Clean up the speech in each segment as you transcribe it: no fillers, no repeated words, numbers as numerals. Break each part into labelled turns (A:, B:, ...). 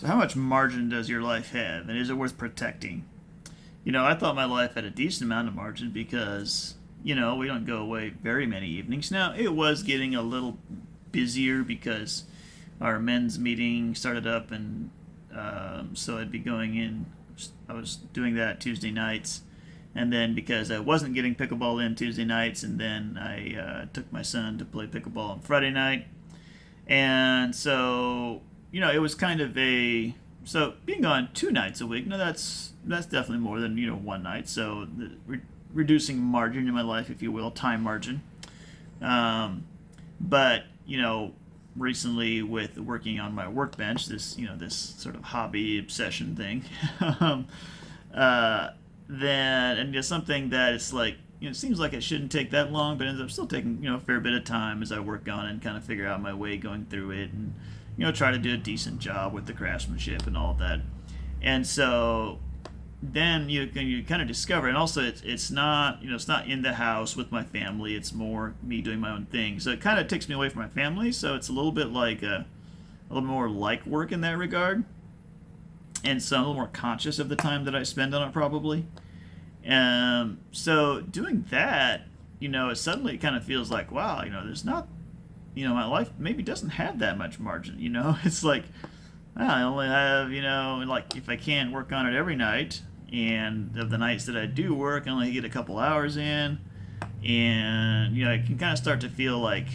A: So, how much margin does your life have, and is it worth protecting? I thought my life had a decent amount of margin because, we don't go away very many evenings. Now, it was getting a little busier because our men's meeting started up, and so I'd be going in. I was doing that Tuesday nights, and then because I wasn't getting pickleball in Tuesday nights, and then I took my son to play pickleball on Friday night, and so it was kind of a so being gone 2 nights a week. No, that's definitely more than one night. So reducing margin in my life, if you will, time margin. But recently with working on my workbench, this sort of hobby obsession thing, then and just something that it's like it seems like it shouldn't take that long, but ends up still taking a fair bit of time as I work on it and kind of figure out my way going through it, and try to do a decent job with the craftsmanship and all of that. And so then you kind of discover, and also it's not it's not in the house with my family. It's more me doing my own thing. So it kind of takes me away from my family. So it's a little bit like a little more like work in that regard. And so I'm a little more conscious of the time that I spend on it probably. So doing that, it suddenly kind of feels like wow, there's not my life maybe doesn't have that much margin. It's like I only have, like if I can't work on it every night, and of the nights that I do work, I only get a couple hours in, and I can kind of start to feel like,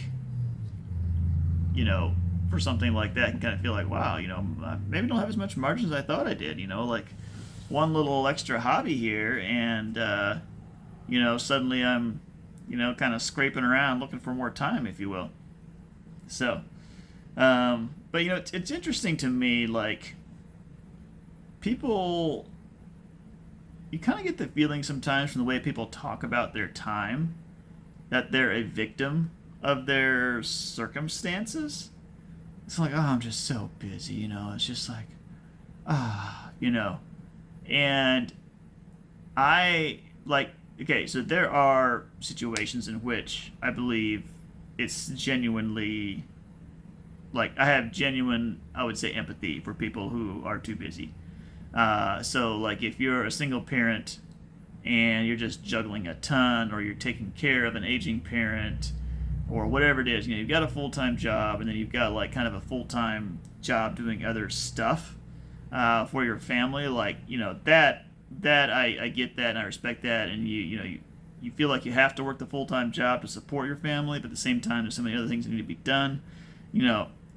A: for something like that, I can kind of feel like, wow, I maybe don't have as much margin as I thought I did. Like one little extra hobby here, and suddenly I'm, kind of scraping around looking for more time, if you will. So, but it's interesting to me, like people, you kind of get the feeling sometimes from the way people talk about their time that they're a victim of their circumstances. It's like, oh, I'm just so busy, It's just like, and I like, okay, so there are situations in which I believe it's genuinely like I have genuine, I would say, empathy for people who are too busy. So like if you're a single parent and you're just juggling a ton, or you're taking care of an aging parent, or whatever it is, you've got a full-time job, and then you've got like kind of a full-time job doing other stuff for your family, like that I get that and I respect that, and you feel like you have to work the full-time job to support your family, but at the same time there's so many other things that need to be done.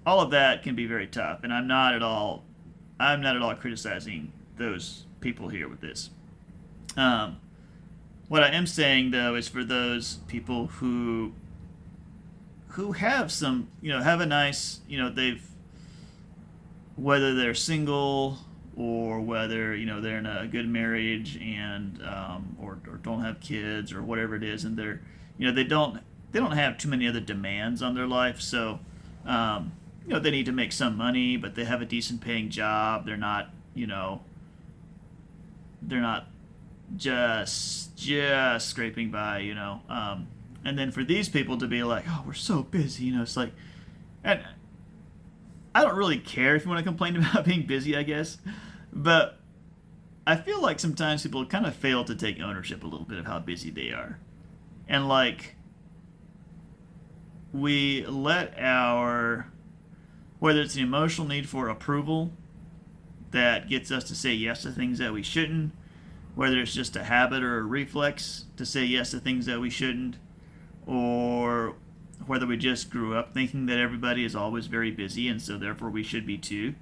A: All of that can be very tough, and I'm not at all criticizing those people here with this. What I am saying though is for those people who have some, have a nice, they've, whether they're single or whether they're in a good marriage, and or don't have kids or whatever it is, and they're they don't have too many other demands on their life, so they need to make some money, but they have a decent paying job. They're not just scraping by, and then for these people to be like, oh, we're so busy, it's like, and I don't really care if you want to complain about being busy, I guess, but I feel like sometimes people kind of fail to take ownership a little bit of how busy they are, and like we let our, whether it's an emotional need for approval that gets us to say yes to things that we shouldn't, whether it's just a habit or a reflex to say yes to things that we shouldn't, or whether we just grew up thinking that everybody is always very busy and so therefore we should be too.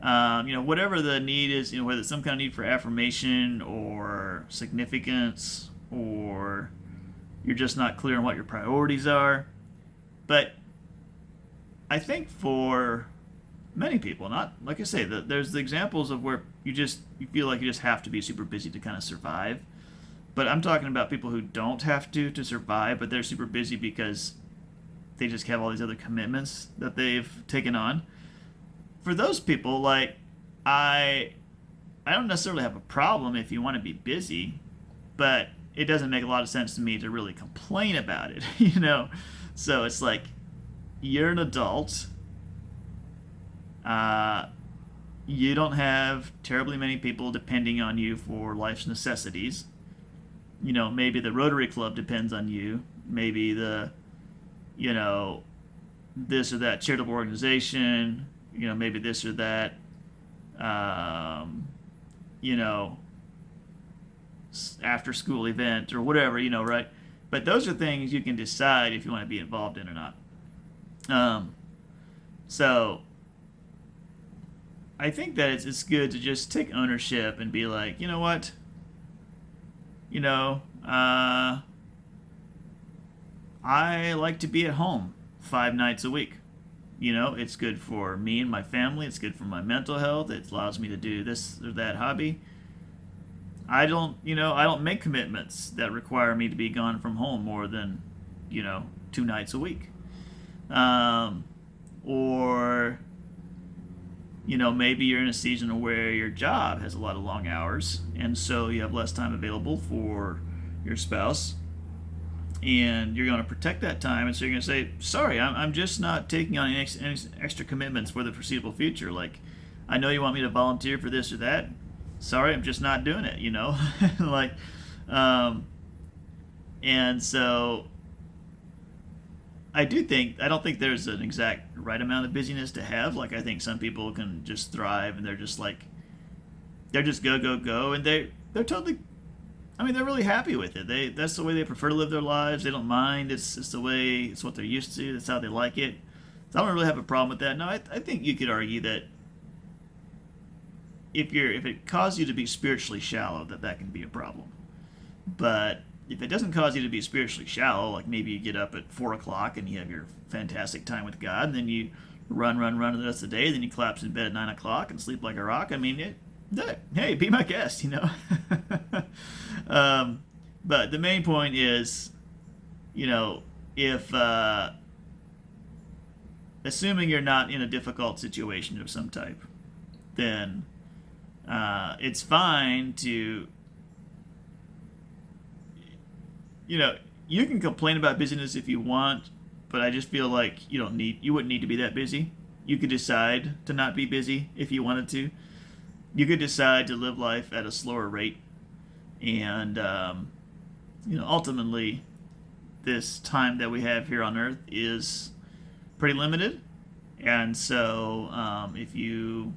A: Whatever the need is, whether it's some kind of need for affirmation or significance, or you're just not clear on what your priorities are. But I think for many people, not like I say, there's the examples of where you feel like you just have to be super busy to kind of survive. But I'm talking about people who don't have to survive, but they're super busy because they just have all these other commitments that they've taken on. For those people, like I don't necessarily have a problem if you want to be busy, but it doesn't make a lot of sense to me to really complain about it, So it's like, you're an adult. you don't have terribly many people depending on you for life's necessities. Maybe the Rotary Club depends on you. Maybe you know, this or that charitable organization, maybe this or that, um, you know, after school event or whatever, right? But those are things you can decide if you want to be involved in or not. Um, so I think that it's good to just take ownership and be like, you know what, you know, uh, I like to be at home 5 nights a week. It's good for me and my family. It's good for my mental health. It allows me to do this or that hobby. I don't make commitments that require me to be gone from home more than, 2 nights a week. Um, or, maybe you're in a season where your job has a lot of long hours, and so you have less time available for your spouse, and you're going to protect that time, and so you're going to say, sorry, I'm just not taking on any extra commitments for the foreseeable future. Like, I know you want me to volunteer for this or that. Sorry, I'm just not doing it. Like, um, and so I don't think there's an exact right amount of busyness to have. Like, I think some people can just thrive, and they're just like, they're just go go go, and they're totally, I mean, they're really happy with it. That's the way they prefer to live their lives. They don't mind. It's the way, it's what they're used to. That's how they like it. So I don't really have a problem with that. No, I think you could argue that if it causes you to be spiritually shallow, that can be a problem. But if it doesn't cause you to be spiritually shallow, like maybe you get up at 4 o'clock and you have your fantastic time with God, and then you run the rest of the day, then you collapse in bed at 9 o'clock and sleep like a rock. I mean, hey, be my guest. um, but the main point is, if assuming you're not in a difficult situation of some type, then it's fine to, you can complain about busyness if you want, but I just feel like you wouldn't need to be that busy. You could decide to not be busy if you wanted to. You could decide to live life at a slower rate, and ultimately, this time that we have here on Earth is pretty limited, and so if you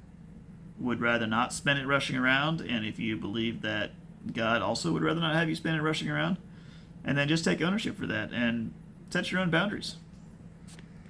A: would rather not spend it rushing around, and if you believe that God also would rather not have you spend it rushing around, and then just take ownership for that and set your own boundaries.